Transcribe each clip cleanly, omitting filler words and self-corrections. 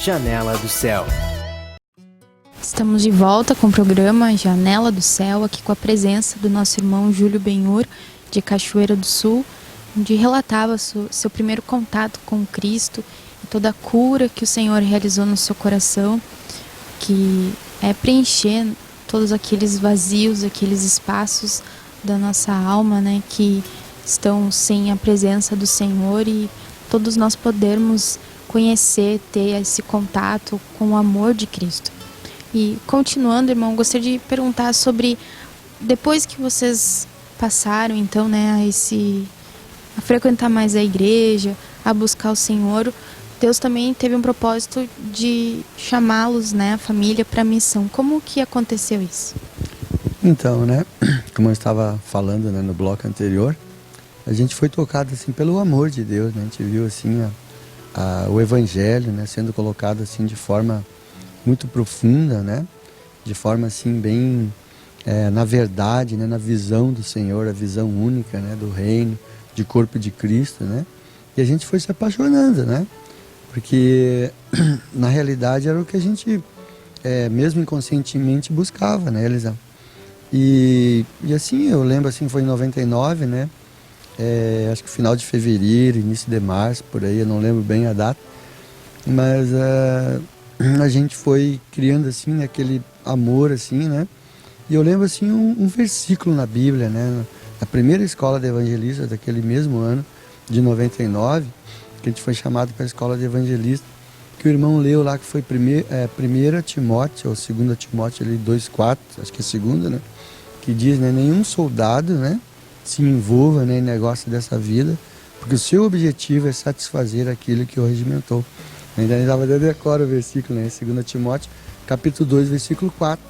Janela do Céu. Estamos de volta com o programa Janela do Céu, aqui com a presença do nosso irmão Júlio Benhur, de Cachoeira do Sul, onde relatava seu primeiro contato com Cristo e toda a cura que o Senhor realizou no seu coração, que é preencher todos aqueles vazios, aqueles espaços da nossa alma, né, que estão sem a presença do Senhor, e todos nós podermos conhecer, ter esse contato com o amor de Cristo. E continuando, irmão, gostaria de perguntar sobre, depois que vocês passaram então, né, a frequentar mais a igreja, a buscar o Senhor, Deus também teve um propósito de chamá-los, né, a família, para a missão. Como que aconteceu isso? Então, né, como eu estava falando, né, no bloco anterior, a gente foi tocado assim pelo amor de Deus, né? A gente viu assim o evangelho, né, sendo colocado assim de forma muito profunda, né, de forma assim bem na verdade, né, na visão do Senhor, a visão única, né, do reino, de corpo de Cristo, né? E a gente foi se apaixonando, né? Porque na realidade era o que a gente mesmo inconscientemente buscava, né, Elisa? E assim, eu lembro assim, foi em 99, né? Acho que final de fevereiro, início de março, por aí, eu não lembro bem a data, mas a gente foi criando assim aquele amor assim, né? E eu lembro assim um versículo na Bíblia, né? Na primeira escola de evangelista daquele mesmo ano de 99, que a gente foi chamado para a escola de evangelista, que o irmão leu lá, que foi 1 Timóteo ou 2 Timóteo ali 2:4, acho que é segunda, né? Que diz, né, nenhum soldado, né, se envolva, né, em negócio dessa vida, porque o seu objetivo é satisfazer aquilo que o regimentou. Ainda estava dando decora o versículo, né, 2 Timóteo, capítulo 2, versículo 4.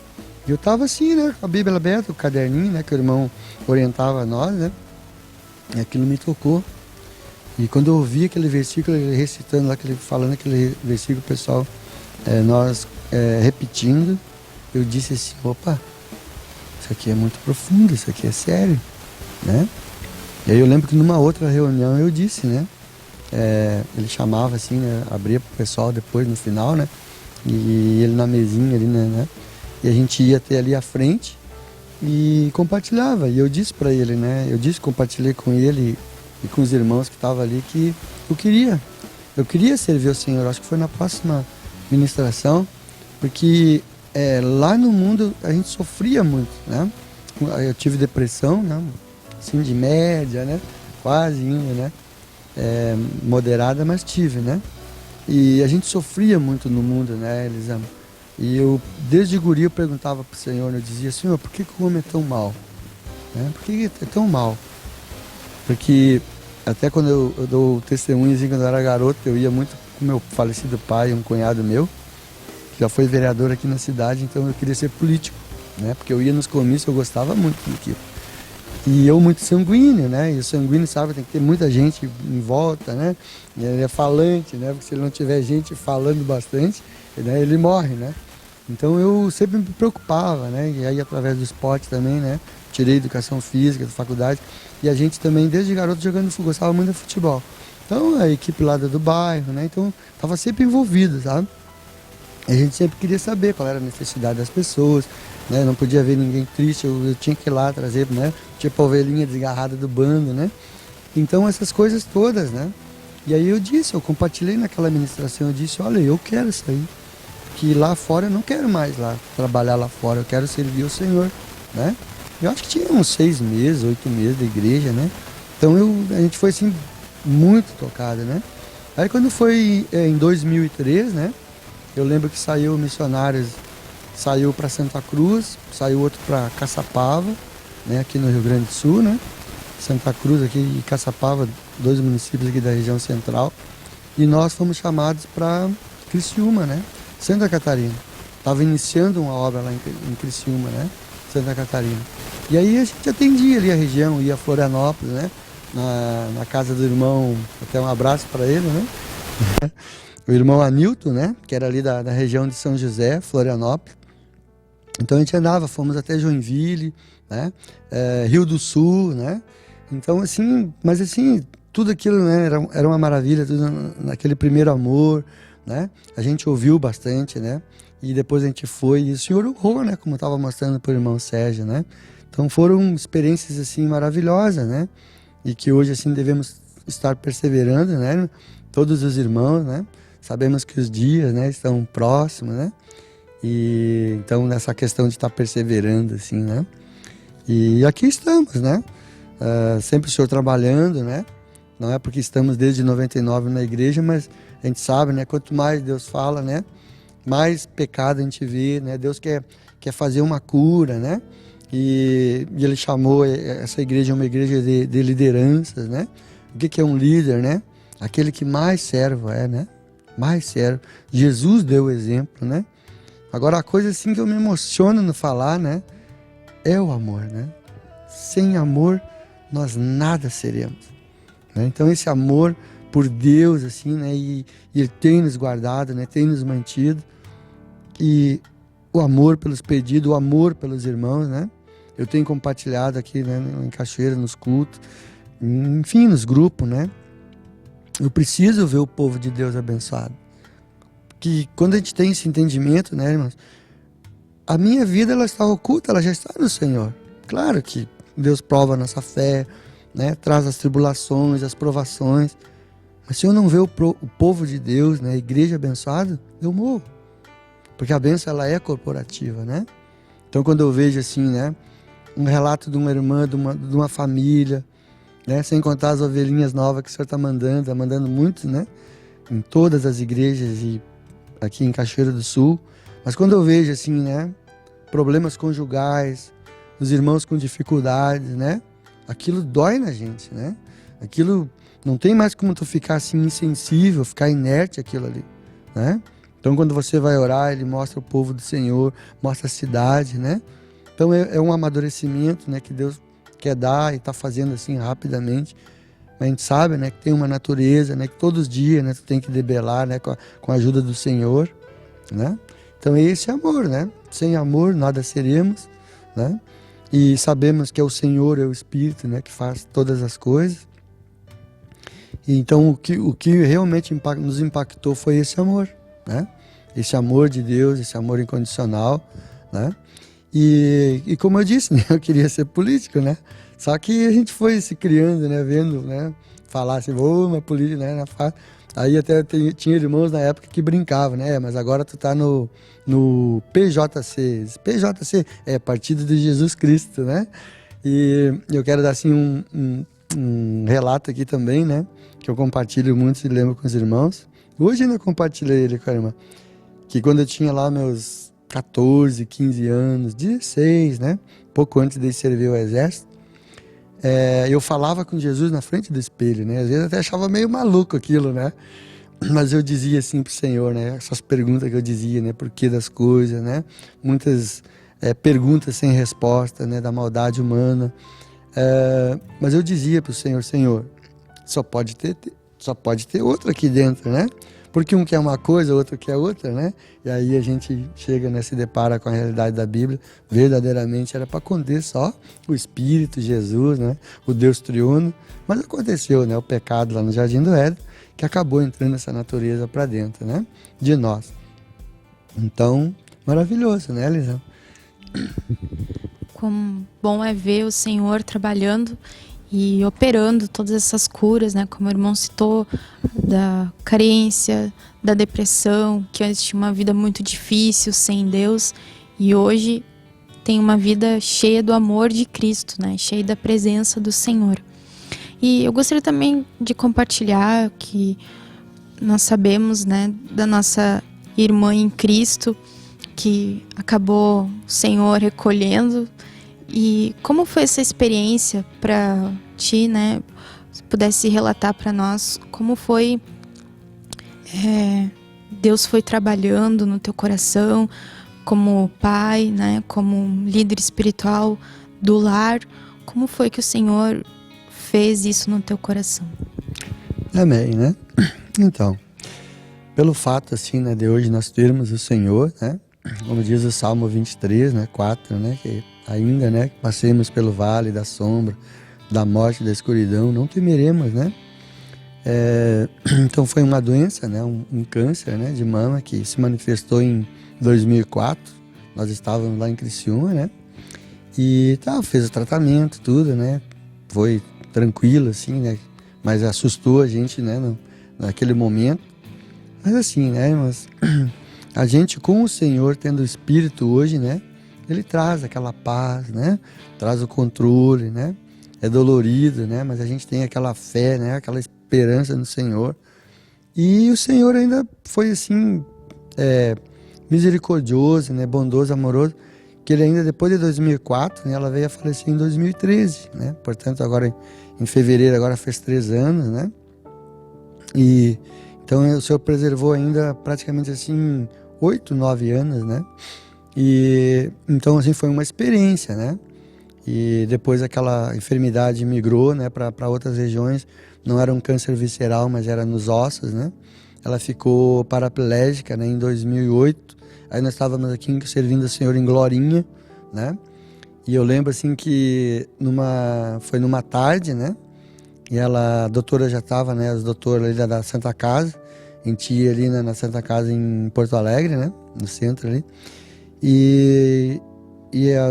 E eu estava assim, né, com a Bíblia aberta, o caderninho, né, que o irmão orientava a nós, né, e aquilo me tocou. E quando eu ouvi aquele versículo, ele recitando lá, falando aquele versículo, pessoal, nós repetindo, eu disse assim, opa, isso aqui é muito profundo, isso aqui é sério, né? E aí eu lembro que numa outra reunião eu disse, né? Ele chamava assim, né? Abria pro pessoal depois, no final, né? E ele na mesinha ali, né? E a gente ia até ali à frente e compartilhava. E eu disse para ele, né? Compartilhei com ele e com os irmãos que estavam ali que eu queria servir ao Senhor. Acho que foi na próxima ministração, porque lá no mundo a gente sofria muito, né? Eu tive depressão, né? Assim, de média, né? Quase indo, né? Moderada, mas tive, né? E a gente sofria muito no mundo, né, Elisa? E eu, desde guri, eu perguntava pro Senhor, eu dizia, Senhor, por que o homem é tão mal? Né? Por que é tão mal? Porque até quando eu dou testemunho, assim, quando eu era garoto, eu ia muito com meu falecido pai, um cunhado meu, que já foi vereador aqui na cidade, então eu queria ser político, né? Porque eu ia nos comícios, eu gostava muito daquilo. E eu muito sanguíneo, né? E o sanguíneo, sabe, tem que ter muita gente em volta, né? E ele é falante, né? Porque se ele não tiver gente falando bastante, né, ele morre, né? Então eu sempre me preocupava, né? E aí através do esporte também, né? Tirei educação física da faculdade. E a gente também, desde garoto, jogando futebol, gostava muito de futebol. Então a equipe lá do bairro, né? Então estava sempre envolvido, sabe? A gente sempre queria saber qual era a necessidade das pessoas, né? Não podia ver ninguém triste, eu tinha que ir lá trazer, né? Tipo a ovelhinha desgarrada do bando, né? Então essas coisas todas, né? E aí eu compartilhei naquela ministração, eu disse, olha, eu quero sair, que lá fora eu não quero mais lá trabalhar lá fora, eu quero servir o Senhor, né? Eu acho que tinha uns 6 meses, 8 meses de igreja, né? Então a gente foi assim, muito tocado, né? Aí quando foi em 2003, né? Eu lembro que saiu missionários, saiu para Santa Cruz, saiu outro para Caçapava, né? Aqui no Rio Grande do Sul, né? Santa Cruz aqui e Caçapava, 2 municípios aqui da região central. E nós fomos chamados para Criciúma, né? Santa Catarina. Estava iniciando uma obra lá em Criciúma, né? Santa Catarina. E aí a gente atendia ali a região, ia a Florianópolis, né? Na casa do irmão, até um abraço para ele, né? O irmão Anilton, né? Que era ali da região de São José, Florianópolis. Então a gente andava, fomos até Joinville, né? Rio do Sul, né? Então assim, mas assim, tudo aquilo, né? Era uma maravilha, tudo naquele primeiro amor, né? A gente ouviu bastante, né? E depois a gente foi e o Senhor honrou, né? Como eu estava mostrando para o irmão Sérgio, né? Então foram experiências assim maravilhosas, né? E que hoje assim devemos estar perseverando, né? Todos os irmãos, né? Sabemos que os dias, né, estão próximos, né? E então nessa questão de estar perseverando, assim, né? E aqui estamos, né? Sempre o Senhor trabalhando, né? Não é porque estamos desde 99 na igreja, mas a gente sabe, né? Quanto mais Deus fala, né? Mais pecado a gente vê, né? Deus quer fazer uma cura, né? E Ele chamou essa igreja uma igreja de lideranças, né? O que é um líder, né? Aquele que mais servo é, né? Mais servo. Jesus deu o exemplo, né? Agora a coisa assim que eu me emociono no falar, né? É o amor, né? Sem amor nós nada seremos, né? Então esse amor por Deus, assim, né? E Ele tem nos guardado, né? Tem nos mantido. E o amor pelos pedidos, o amor pelos irmãos, né? Eu tenho compartilhado aqui, né? Em Cachoeira, nos cultos, enfim, nos grupos, né? Eu preciso ver o povo de Deus abençoado. Que quando a gente tem esse entendimento, né, irmãos? A minha vida, ela está oculta, ela já está no Senhor. Claro que Deus prova a nossa fé, né? Traz as tribulações, as provações. Mas se eu não ver o povo de Deus, né? A igreja abençoada, eu morro. Porque a bênção, ela é corporativa, né? Então quando eu vejo assim, né? Um relato de uma irmã, de uma família, né? Sem contar as ovelhinhas novas que o Senhor está mandando muitos, né? Em todas as igrejas e aqui em Cachoeira do Sul. Mas quando eu vejo assim, né? Problemas conjugais, os irmãos com dificuldades, né? Aquilo dói na gente, né? Aquilo não tem mais como tu ficar assim insensível, ficar inerte aquilo ali, né? Então quando você vai orar, ele mostra o povo do Senhor, mostra a cidade, né? Então é um amadurecimento, né, que Deus quer dar e está fazendo assim rapidamente. Mas a gente sabe, né, que tem uma natureza, né, que todos os dias, né, tu tem que debelar, né, com a ajuda do Senhor, né? Então é esse amor, né? Sem amor nada seremos, né? E sabemos que é o Senhor, é o Espírito, né, que faz todas as coisas. E então o que realmente nos impactou foi esse amor, né? Esse amor de Deus, esse amor incondicional, né? E como eu disse, né, eu queria ser político, né? Só que a gente foi se criando, né, vendo, né, falar assim, uma política, né, aí até tinha irmãos na época que brincavam, né, mas agora tu tá no PJC. PJC é Partido de Jesus Cristo, né? E eu quero dar assim um relato aqui também, né, que eu compartilho muito e lembro com os irmãos. Hoje ainda compartilhei ele com a irmã, que quando eu tinha lá meus 14, 15 anos, 16, né? Pouco antes de servir o exército, eu falava com Jesus na frente do espelho, né? Às vezes até achava meio maluco aquilo, né? Mas eu dizia assim pro Senhor, né? Essas perguntas que eu dizia, né? Por que das coisas, né? Muitas perguntas sem resposta, né? Da maldade humana. Mas eu dizia pro Senhor, Senhor, só pode ter outro aqui dentro, né? Porque um quer uma coisa, o outro quer outra, né? E aí a gente chega, né, se depara com a realidade da Bíblia. Verdadeiramente era para conter só o Espírito, Jesus, né? O Deus triuno. Mas aconteceu, né? O pecado lá no Jardim do Éden, que acabou entrando essa natureza para dentro, né? De nós. Então, maravilhoso, né, Elisão? Como bom é ver o Senhor trabalhando e operando todas essas curas, né? Como o irmão citou, da carência, da depressão, que antes tinha uma vida muito difícil sem Deus e hoje tem uma vida cheia do amor de Cristo, né? Cheia da presença do Senhor. E eu gostaria também de compartilhar que nós sabemos, né, da nossa irmã em Cristo, que acabou o Senhor recolhendo. E como foi essa experiência para ti, né? Se pudesse relatar para nós como foi, Deus foi trabalhando no teu coração como pai, né? Como líder espiritual do lar. Como foi que o Senhor fez isso no teu coração? Amém, né? Então, pelo fato assim, né, de hoje nós termos o Senhor, né? Como diz o Salmo 23, né, 4, né, que ainda, né, passemos pelo vale da sombra, da morte, da escuridão, não temeremos, né? Então foi uma doença, né, um câncer, né, de mama que se manifestou em 2004. Nós estávamos lá em Criciúma, né, e fez o tratamento, tudo, né, foi tranquilo, assim, né, mas assustou a gente, né, naquele momento. Mas assim, né, mas a gente com o Senhor, tendo o Espírito hoje, né, Ele traz aquela paz, né, traz o controle, né, é dolorido, né, mas a gente tem aquela fé, né, aquela esperança no Senhor. E o Senhor ainda foi assim, misericordioso, né, bondoso, amoroso, que Ele ainda depois de 2004, né, ela veio a falecer em 2013, né, portanto agora em fevereiro agora fez 3 anos, né, e então o Senhor preservou ainda praticamente assim 8, 9 anos, né, e então assim foi uma experiência, né. E depois aquela enfermidade migrou, né, para outras regiões. Não era um câncer visceral, mas era nos ossos, né? Ela ficou paraplégica, né, em 2008. Aí nós estávamos aqui servindo o Senhor em Glorinha, né? E eu lembro assim que foi numa tarde, né? E a doutora já estava, né? Os doutores ali da Santa Casa, a gente ia ali na Santa Casa em Porto Alegre, né? No centro ali. E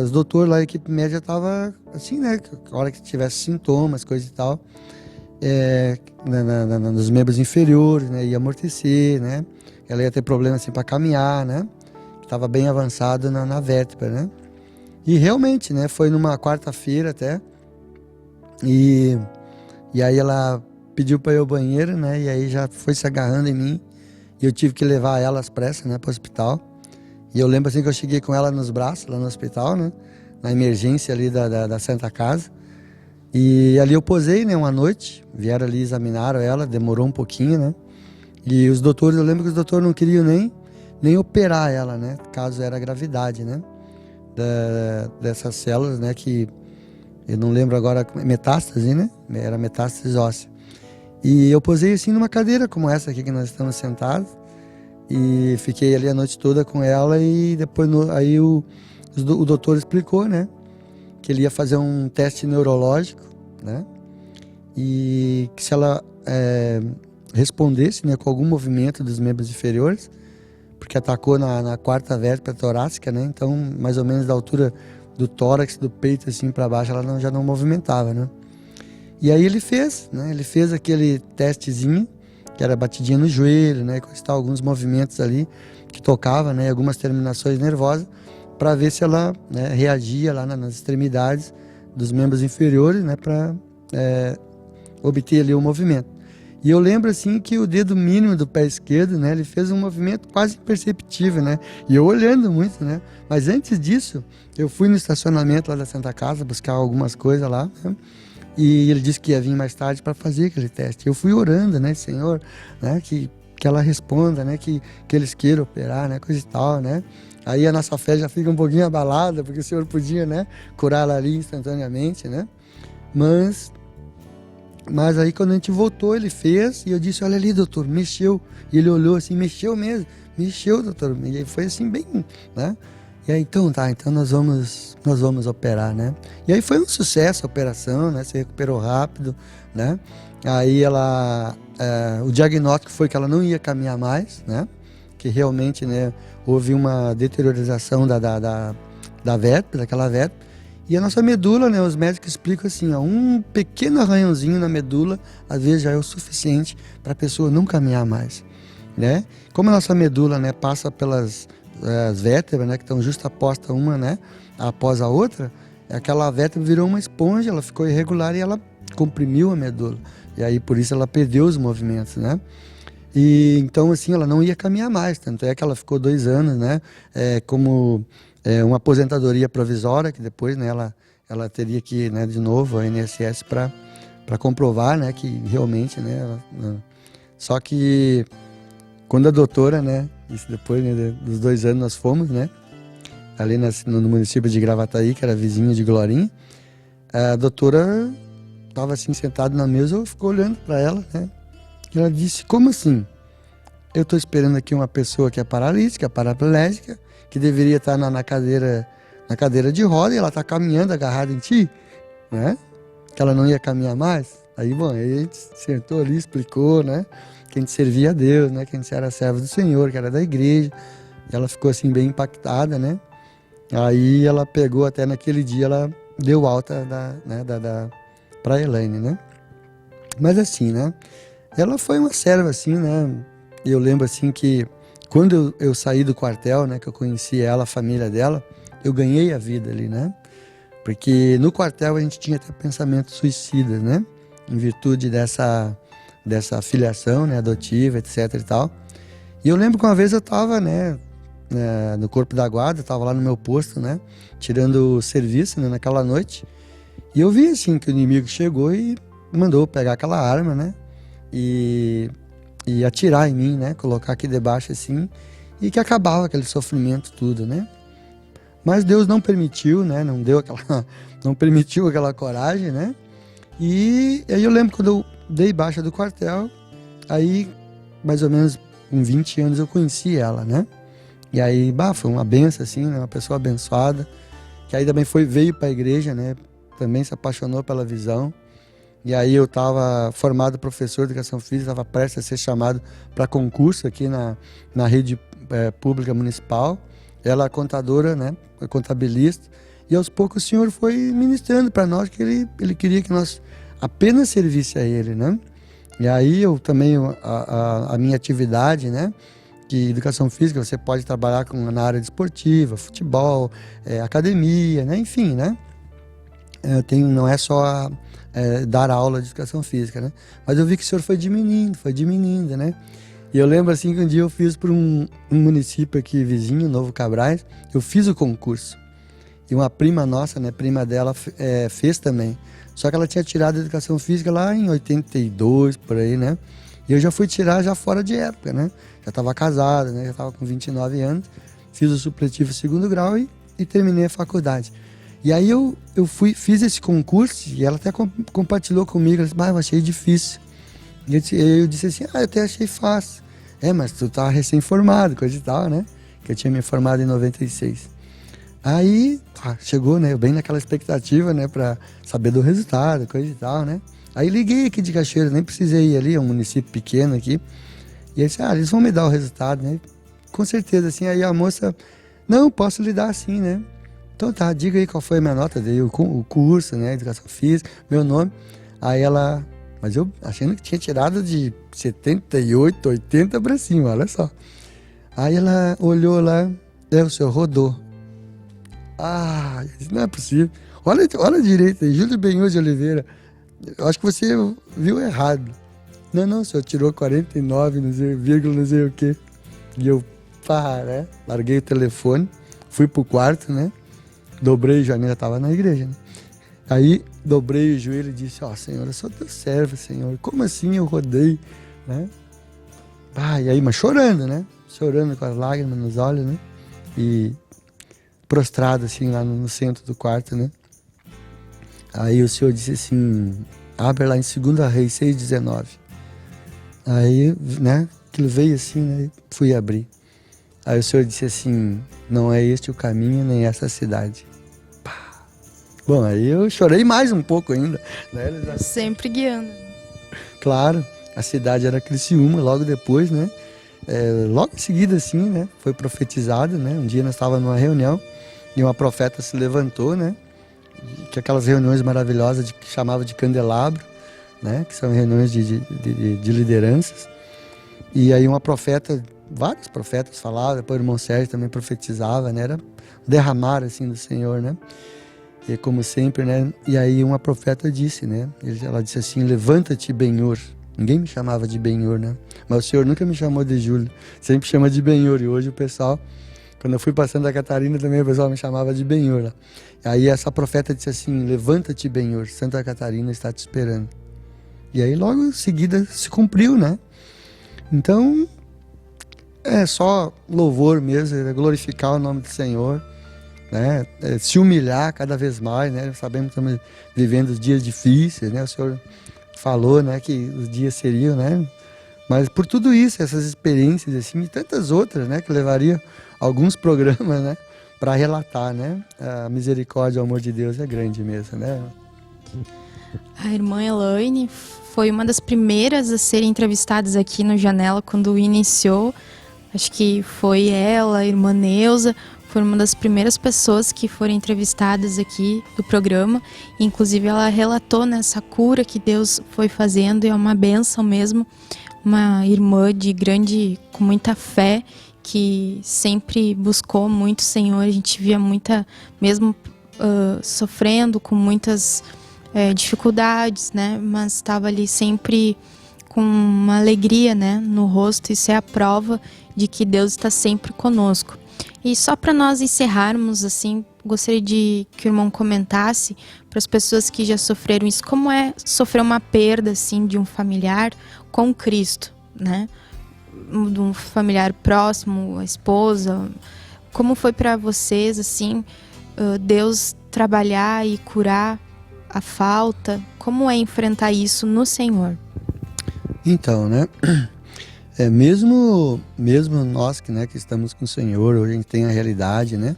os doutores lá, a equipe médica tava assim, né? A hora que tivesse sintomas, coisa e tal, nos membros inferiores, né? Ia amortecer, né? Ela ia ter problema assim para caminhar, né? Estava bem avançado na vértebra, né? E realmente, né? Foi numa quarta-feira até. E aí ela pediu para ir ao banheiro, né? E aí já foi se agarrando em mim. E eu tive que levar ela às pressas, né? Para o hospital. E eu lembro assim que eu cheguei com ela nos braços, lá no hospital, né? Na emergência ali da Santa Casa. E ali eu posei, né? Uma noite, vieram ali, examinaram ela, demorou um pouquinho, né? E os doutores, eu lembro que os doutores não queriam nem operar ela, né? Caso era gravidade, né? Dessas células, né? Que eu não lembro agora, metástase, né? Era metástase óssea. E eu posei assim numa cadeira como essa aqui que nós estamos sentados. E fiquei ali a noite toda com ela e depois aí o doutor explicou, né, que ele ia fazer um teste neurológico, né, e que se ela respondesse, né, com algum movimento dos membros inferiores, porque atacou na quarta vértebra torácica, né, então mais ou menos da altura do tórax, do peito assim para baixo, ela já não movimentava, né. E aí ele fez aquele testezinho, que era batidinha no joelho, né, alguns movimentos ali que tocava, né, algumas terminações nervosas, para ver se ela, né, reagia lá nas extremidades dos membros inferiores, né, para obter ali o movimento. E eu lembro assim que o dedo mínimo do pé esquerdo, né, ele fez um movimento quase imperceptível, né, e eu olhando muito, né, mas antes disso eu fui no estacionamento lá da Santa Casa buscar algumas coisas lá, né, e ele disse que ia vir mais tarde para fazer aquele teste. Eu fui orando, né, Senhor, né, que ela responda, né, que eles queiram operar, né, coisa e tal, né. Aí a nossa fé já fica um pouquinho abalada, porque o Senhor podia, né, curar ela ali instantaneamente, né. Mas aí quando a gente voltou, ele fez, e eu disse, olha ali, doutor, mexeu. E ele olhou assim, mexeu mesmo, mexeu, doutor. E foi assim bem, né. E aí, então nós vamos operar, né? E aí foi um sucesso a operação, né? Se recuperou rápido, né? Aí o diagnóstico foi que ela não ia caminhar mais, né? Que realmente, né, houve uma deteriorização da vértebra, daquela vértebra. E a nossa medula, né, os médicos explicam assim, ó, um pequeno arranhãozinho na medula, às vezes já é o suficiente para a pessoa não caminhar mais, né? Como a nossa medula, né, passa pelas as vértebras, né, que estão justapostas uma, né, após a outra, aquela vértebra virou uma esponja, ela ficou irregular e ela comprimiu a medula. E aí por isso ela perdeu os movimentos, né? E então assim ela não ia caminhar mais, tanto é que ela ficou 2 anos, né, como uma aposentadoria provisória, que depois, né, ela teria que ir, né, de novo ao INSS para comprovar, né, que realmente, né, só que quando a doutora, né, isso depois, né, dos 2 anos nós fomos, né, ali no município de Gravataí, que era vizinho de Glorinha, a doutora estava assim sentada na mesa, eu ficou olhando para ela, né, e ela disse, como assim? Eu estou esperando aqui uma pessoa que é paralítica, paraplégica, que deveria estar na cadeira de roda, e ela está caminhando agarrada em ti, né, que ela não ia caminhar mais. Aí, bom, aí a gente sentou ali, explicou, né? Que a gente servia a Deus, né? Que a gente era servo do Senhor, que era da igreja. E ela ficou assim bem impactada, né? Aí ela pegou, até naquele dia, ela deu alta pra Elaine, né? Mas assim, né? Ela foi uma serva, assim, né? Eu lembro, assim, que quando eu saí do quartel, né? Que eu conheci ela, a família dela, eu ganhei a vida ali, né? Porque no quartel a gente tinha até pensamentos suicidas, né? Em virtude dessa filiação, né? Adotiva, etc e tal. E eu lembro que uma vez eu estava, né? No corpo da guarda, estava lá no meu posto, né? Tirando o serviço, né? Naquela noite. E eu vi, assim, que o inimigo chegou e mandou pegar aquela arma, né? E atirar em mim, né? Colocar aqui debaixo, assim. E que acabava aquele sofrimento tudo, né? Mas Deus não permitiu, né? Não permitiu aquela coragem, né? E aí eu lembro quando eu dei baixa do quartel, aí mais ou menos com 20 anos eu conheci ela, né? E aí, foi uma benção, assim, né? Uma pessoa abençoada, que aí também veio para a igreja, né? Também se apaixonou pela visão. E aí eu estava formado professor de educação física, estava prestes a ser chamado para concurso aqui na rede pública municipal. Ela é contadora, né? É contabilista. E aos poucos o Senhor foi ministrando para nós que ele queria que nós apenas servisse a Ele, né? E aí eu também, a minha atividade, né? De educação física, você pode trabalhar na área esportiva, futebol, academia, né? Enfim, né? Não é só dar aula de educação física, né? Mas eu vi que o Senhor foi diminuindo, né? E eu lembro assim que um dia eu fiz para um município aqui vizinho, Novo Cabrais, eu fiz o concurso. E uma prima nossa, né, prima dela, fez também. Só que ela tinha tirado a educação física lá em 82, por aí, né? E eu já fui tirar já fora de época, né? Já estava casado, né? Já estava com 29 anos. Fiz o supletivo 2º grau e terminei a faculdade. E aí eu fiz esse concurso e ela até compartilhou comigo. Ela disse, eu achei difícil. E eu disse assim, eu até achei fácil. Mas tu tá recém-formado, coisa e tal, né? Que eu tinha me formado em 96. Aí, chegou, né? Bem naquela expectativa, né? Pra saber do resultado, coisa e tal, né? Aí liguei aqui de Cachoeira, nem precisei ir ali, é um município pequeno aqui. E aí disse, eles vão me dar o resultado, né? Com certeza, assim. Aí a moça, não, posso lhe dar assim, né? Então tá, diga aí qual foi a minha nota, dei o curso, né? Educação física, meu nome. Aí ela... Mas eu achando que tinha tirado de 78, 80 para cima, olha só. Aí ela olhou lá, o senhor rodou. Não é possível. Olha direito aí, Júlio Benhur de Oliveira. Eu acho que você viu errado. Não, o senhor tirou 49, não sei, vírgula, não sei o quê. E eu, né? Larguei o telefone, fui pro quarto, né? Dobrei o joelho, já estava na igreja, né? Aí dobrei o joelho e disse, Senhor, eu sou teu servo, Senhor. Como assim eu rodei, né? E aí, mas chorando, né? Chorando com as lágrimas nos olhos, né? E prostrado assim lá no centro do quarto, né? Aí o Senhor disse assim, abre lá em 2 Reis 6,19. Aí, né? Aquilo veio assim, né? Fui abrir. Aí o Senhor disse assim, não é este o caminho, nem essa cidade. Bom, aí eu chorei mais um pouco ainda, né? Sempre guiando. Claro, a cidade era Criciúma, logo depois, né? Logo em seguida, assim, né? Foi profetizado, né? Um dia nós estávamos numa reunião e uma profeta se levantou, né? Que aquelas reuniões maravilhosas que chamava de candelabro, né? Que são reuniões de lideranças. E aí uma profeta, vários profetas falavam, depois o irmão Sérgio também profetizava, né? Era derramar, assim, do Senhor, né? E como sempre, né? E aí uma profeta disse, né? Ela disse assim, levanta-te, Benhur. Ninguém me chamava de Benhur, né? Mas o Senhor nunca me chamou de Júlio. Sempre chama de Benhur. E hoje o pessoal, quando eu fui para Santa Catarina também, o pessoal me chamava de Benhur. Né? Aí essa profeta disse assim, levanta-te, Benhur. Santa Catarina está te esperando. E aí logo em seguida se cumpriu, né? Então, é só louvor mesmo, é glorificar o nome do Senhor. Né? Se humilhar cada vez mais, né? Sabemos que estamos vivendo dias difíceis, né? O Senhor falou, né, que os dias seriam, né? Mas por tudo isso, essas experiências assim e tantas outras, né, que levaria alguns programas, né, para relatar, né? A misericórdia, o amor de Deus é grande mesmo, né? A irmã Elaine foi uma das primeiras a serem entrevistadas aqui no Janela quando iniciou. Acho que foi ela, a irmã Neuza, foi uma das primeiras pessoas que foram entrevistadas aqui do programa. Inclusive ela relatou nessa cura que Deus foi fazendo, e é uma bênção mesmo. Uma irmã com muita fé, que sempre buscou muito o Senhor. A gente via muita, mesmo sofrendo com muitas dificuldades, né? Mas estava ali sempre com uma alegria, né, no rosto. Isso é a prova de que Deus está sempre conosco. E só para nós encerrarmos, assim, gostaria que o irmão comentasse para as pessoas que já sofreram isso, como é sofrer uma perda, assim, de um familiar com Cristo, né? De um familiar próximo, a esposa. Como foi para vocês, assim, Deus trabalhar e curar a falta? Como é enfrentar isso no Senhor? Então, né? Mesmo nós que estamos com o Senhor, hoje a gente tem a realidade, né?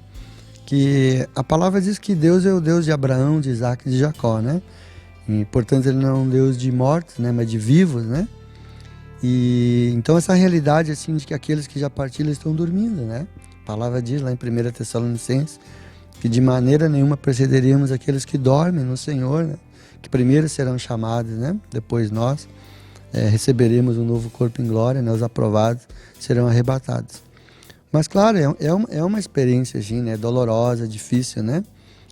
Que a palavra diz que Deus é o Deus de Abraão, de Isaac e de Jacó, né? E, portanto, Ele não é um Deus de mortos, né? Mas de vivos, né? E então essa realidade, assim, de que aqueles que já partiram estão dormindo, né? A palavra diz lá em 1 Tessalonicenses que de maneira nenhuma precederíamos aqueles que dormem no Senhor, né? Que primeiro serão chamados, né? Depois nós receberemos um novo corpo em glória, né? Os aprovados serão arrebatados. Mas claro, é uma experiência assim, né? Dolorosa, difícil, né?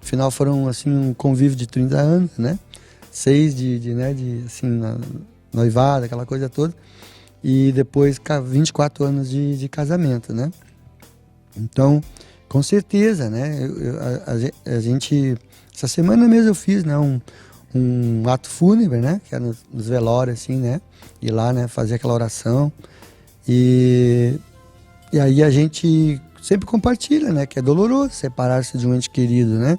Afinal foram assim um convívio de 30 anos, né? 6 de assim, noivado, aquela coisa toda, e depois 24 anos de casamento, né? Então, com certeza, né? A gente, essa semana mesmo eu fiz, né? Um ato fúnebre, né? Que era nos velórios, assim, né? Ir lá, né? Fazer aquela oração. E aí a gente sempre compartilha, né? Que é doloroso separar-se de um ente querido, né?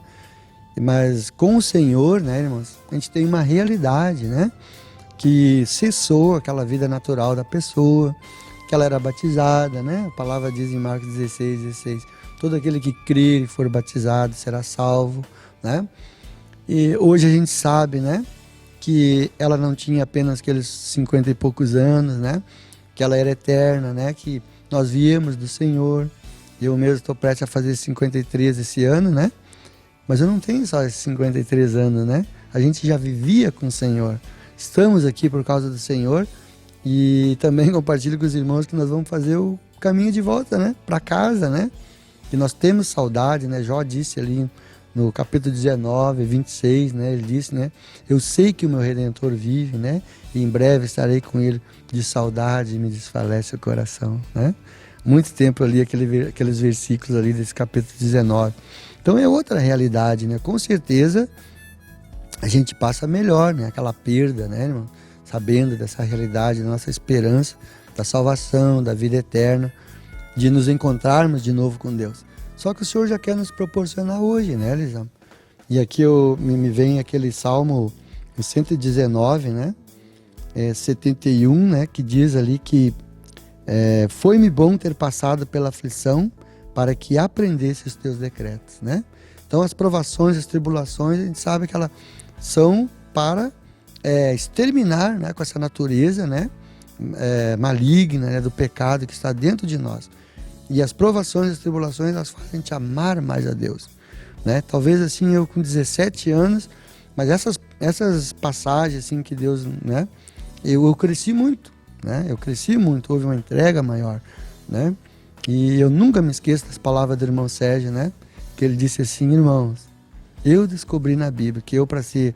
Mas com o Senhor, né, irmãos? A gente tem uma realidade, né? Que cessou aquela vida natural da pessoa, que ela era batizada, né? A palavra diz em Marcos 16, todo aquele que crer e for batizado será salvo, né? E hoje a gente sabe, né, que ela não tinha apenas aqueles 50 e poucos anos, né, que ela era eterna, né, que nós viemos do Senhor. Eu mesmo estou prestes a fazer 53 esse ano, né, mas eu não tenho só esses 53 anos, né, a gente já vivia com o Senhor. Estamos aqui por causa do Senhor, e também compartilho com os irmãos que nós vamos fazer o caminho de volta, né, para casa, né, que nós temos saudade, né, Jó disse ali no capítulo 19, 26, né, ele disse, né, eu sei que o meu Redentor vive, né, e em breve estarei com ele, de saudade me desfalece o coração, né. Muito tempo ali aqueles versículos ali desse capítulo 19. Então é outra realidade, né, com certeza a gente passa melhor, né, aquela perda, né, irmão, sabendo dessa realidade, da nossa esperança, da salvação, da vida eterna, de nos encontrarmos de novo com Deus. Só que o Senhor já quer nos proporcionar hoje, né, Elisama? E aqui me vem aquele Salmo 119, né, 71, né, que diz ali que foi-me bom ter passado pela aflição para que aprendesse os teus decretos, né? Então as provações, as tribulações, a gente sabe que elas são para exterminar, né, com essa natureza, né, maligna, né, do pecado que está dentro de nós. E as provações e as tribulações, elas fazem a gente amar mais a Deus, né? Talvez assim, eu com 17 anos, mas essas passagens assim que Deus, né? Eu cresci muito, né? Eu cresci muito, houve uma entrega maior, né? E eu nunca me esqueço das palavras do irmão Sérgio, né? Que ele disse assim, irmãos, eu descobri na Bíblia que eu, para ser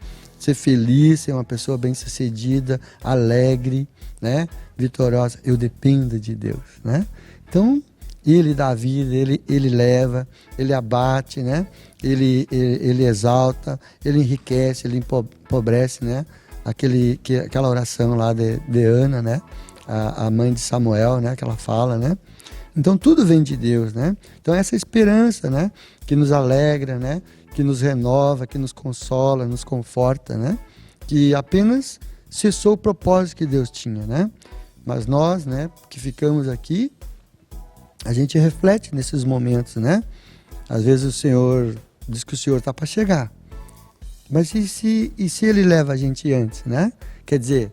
feliz, ser uma pessoa bem-sucedida, alegre, né? Vitoriosa, eu dependo de Deus, né? Então, Ele dá vida, ele leva, ele abate, né? Ele exalta, ele enriquece, ele empobrece, né? Aquela oração lá de Ana, né? A mãe de Samuel, né? Que ela fala, né? Então tudo vem de Deus, né? Então essa esperança, né? Que nos alegra, né? Que nos renova, que nos consola, nos conforta, né? Que apenas cessou o propósito que Deus tinha, né? Mas nós, né? Que ficamos aqui, a gente reflete nesses momentos, né? Às vezes o Senhor diz que o Senhor está para chegar. Mas e se ele leva a gente antes, né? Quer dizer,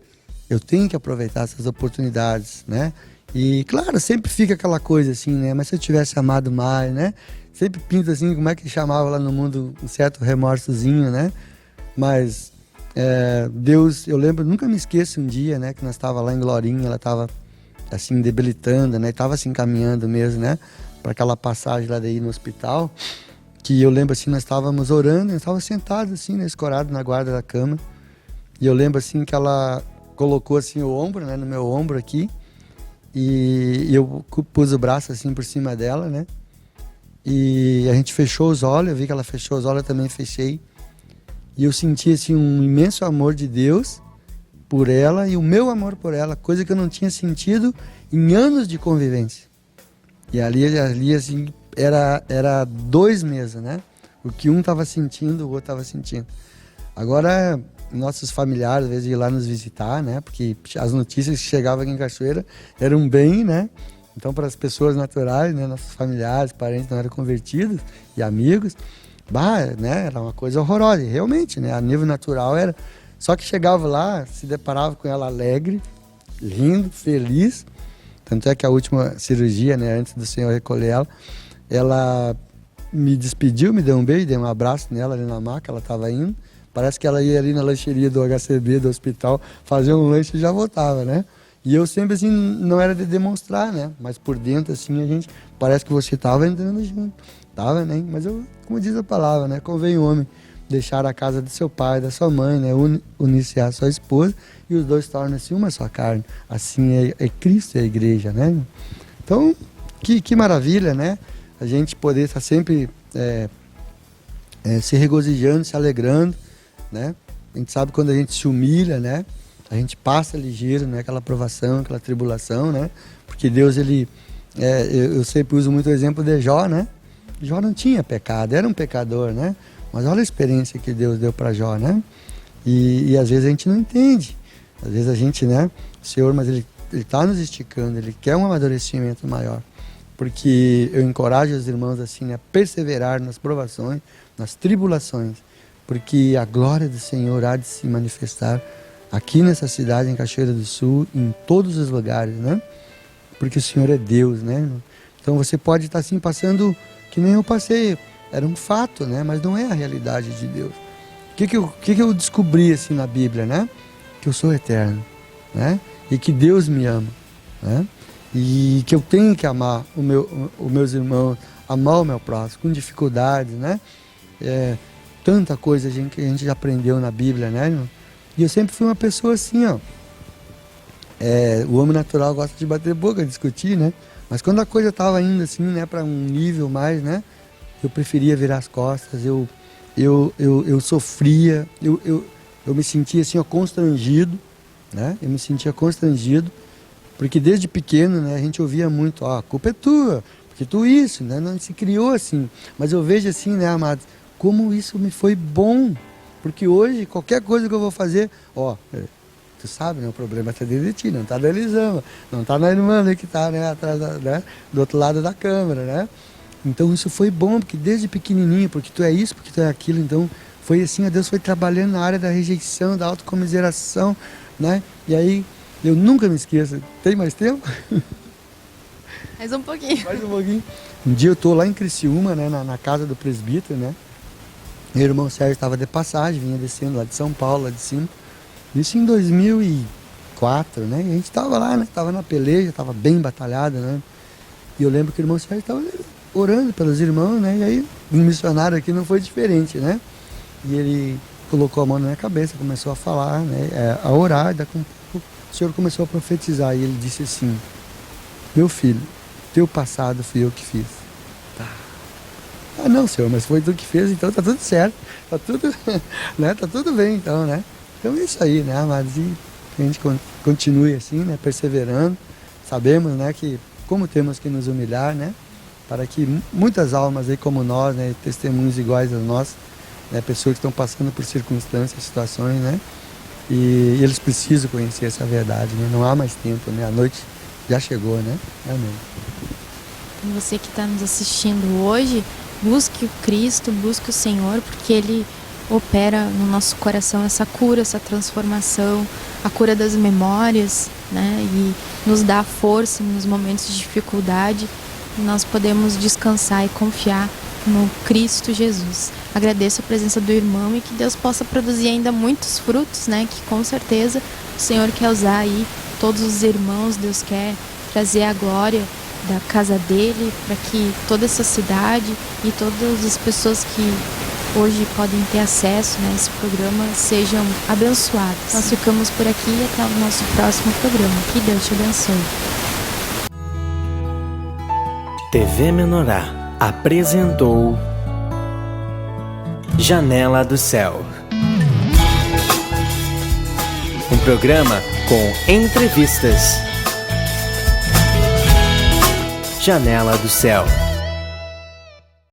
eu tenho que aproveitar essas oportunidades, né? E, claro, sempre fica aquela coisa assim, né? Mas se eu tivesse amado mais, né? Sempre pinta assim, como é que chamava lá no mundo, um certo remorsozinho, né? Mas Deus, eu lembro, nunca me esqueço um dia, né? Que nós estávamos lá em Glorinha, ela estava assim, debilitando, né? Estava assim, caminhando mesmo, né? Para aquela passagem lá daí no hospital. Que eu lembro assim, nós estávamos orando, nós estávamos sentados assim, né? Escorados na guarda da cama. E eu lembro assim que ela colocou assim o ombro, né? No meu ombro aqui. E eu pus o braço assim por cima dela, né? E a gente fechou os olhos, eu vi que ela fechou os olhos, eu também fechei. E eu senti assim um imenso amor de Deus por ela e o meu amor por ela, coisa que eu não tinha sentido em anos de convivência. E ali assim, era 2 meses, né? O que um estava sentindo, o outro estava sentindo. Agora, nossos familiares, às vezes, iam lá nos visitar, né? Porque as notícias que chegavam aqui em Cachoeira eram bem, né? Então, para as pessoas naturais, né? Nossos familiares, parentes não eram convertidos e amigos, né? Era uma coisa horrorosa. E realmente, né? A nível natural era... Só que chegava lá, se deparava com ela alegre, rindo, feliz. Tanto é que a última cirurgia, né? Antes do Senhor recolher ela me despediu, me deu um beijo, dei um abraço nela ali na maca, ela estava indo. Parece que ela ia ali na lancheria do HCB, do hospital, fazer um lanche e já voltava, né? E eu sempre, assim, não era de demonstrar, né? Mas por dentro, assim, a gente... Parece que você estava entrando junto. Tava, né? Mas eu, como diz a palavra, né? Convém o homem deixar a casa do seu pai, da sua mãe, né? Unir-se à sua esposa e os dois tornam-se uma só carne. Assim é Cristo e a igreja, né? Então, que maravilha, né? A gente poder estar sempre se regozijando, se alegrando, né? A gente sabe quando a gente se humilha, né? A gente passa ligeiro, né? Aquela provação, aquela tribulação, né? Porque Deus, eu sempre uso muito o exemplo de Jó, né? Jó não tinha pecado, era um pecador, né? Mas olha a experiência que Deus deu para Jó, né? E às vezes a gente não entende. Às vezes a gente, né? Senhor, mas Ele está nos esticando, Ele quer um amadurecimento maior. Porque eu encorajo os irmãos assim, né, a perseverar nas provações, nas tribulações, porque a glória do Senhor há de se manifestar aqui nessa cidade, em Cachoeira do Sul, em todos os lugares, né? Porque o Senhor é Deus, né? Então você pode estar assim passando que nem eu passei, era um fato, né? Mas não é a realidade de Deus. O que eu descobri assim na Bíblia, né? Que eu sou eterno, né? E que Deus me ama, né? E que eu tenho que amar os meus irmãos, amar o meu próximo, com dificuldades, né? Tanta coisa que a gente já aprendeu na Bíblia, né? E eu sempre fui uma pessoa assim, ó. O homem natural gosta de bater boca, discutir, né? Mas quando a coisa estava indo assim, né, para um nível mais, né? Eu preferia virar as costas, eu sofria, eu me sentia assim, ó, constrangido, né? Eu me sentia constrangido. Porque desde pequeno, né, a gente ouvia muito, a culpa é tua, porque tu isso, né, não se criou assim. Mas eu vejo assim, né, amados, como isso me foi bom. Porque hoje, qualquer coisa que eu vou fazer, tu sabe, né, o problema está dentro de ti, não está na Elisama, não está na irmã que está, né, atrás né, do outro lado da câmera, né. Então isso foi bom, porque desde pequenininho, porque tu é isso, porque tu é aquilo, então foi assim, a Deus foi trabalhando na área da rejeição, da autocomiseração, né, e aí... Eu nunca me esqueço. Tem mais tempo? Mais um pouquinho. Mais um pouquinho. Um dia eu estou lá em Criciúma, né, na casa do presbítero, né? Meu irmão Sérgio estava de passagem, vinha descendo lá de São Paulo, lá de cima. Isso em 2004, né? E a gente estava lá, né? Estava na peleja, estava bem batalhado, né? E eu lembro que o irmão Sérgio estava orando pelos irmãos, né? E aí um missionário aqui não foi diferente, né? E ele colocou a mão na minha cabeça, começou a falar, né? A orar, e o Senhor começou a profetizar e ele disse assim: meu filho, teu passado fui eu que fiz. Tá. Ah, não, Senhor, mas foi tu que fez, então tá tudo certo, tá tudo, né? Tá tudo bem, então, né? Então é isso aí, né, amados? E que a gente continue assim, né? Perseverando. Sabemos, né, que como temos que nos humilhar, né? Para que muitas almas aí como nós, né? Testemunhos iguais a nós, né? Pessoas que estão passando por circunstâncias, situações, né? E eles precisam conhecer essa verdade, né? Não há mais tempo, né? A noite já chegou, né? Amém. Você que está nos assistindo hoje, busque o Cristo, busque o Senhor, porque Ele opera no nosso coração essa cura, essa transformação, a cura das memórias, né? E nos dá força nos momentos de dificuldade. E nós podemos descansar e confiar no Cristo Jesus. Agradeço a presença do irmão e que Deus possa produzir ainda muitos frutos, né? Que com certeza o Senhor quer usar aí todos os irmãos, Deus quer trazer a glória da casa dele para que toda essa cidade e todas as pessoas que hoje podem ter acesso, né, a esse programa sejam abençoadas. Nós ficamos por aqui e até o nosso próximo programa. Que Deus te abençoe. TV Menorá apresentou Janela do Céu. Um programa com entrevistas. Janela do Céu.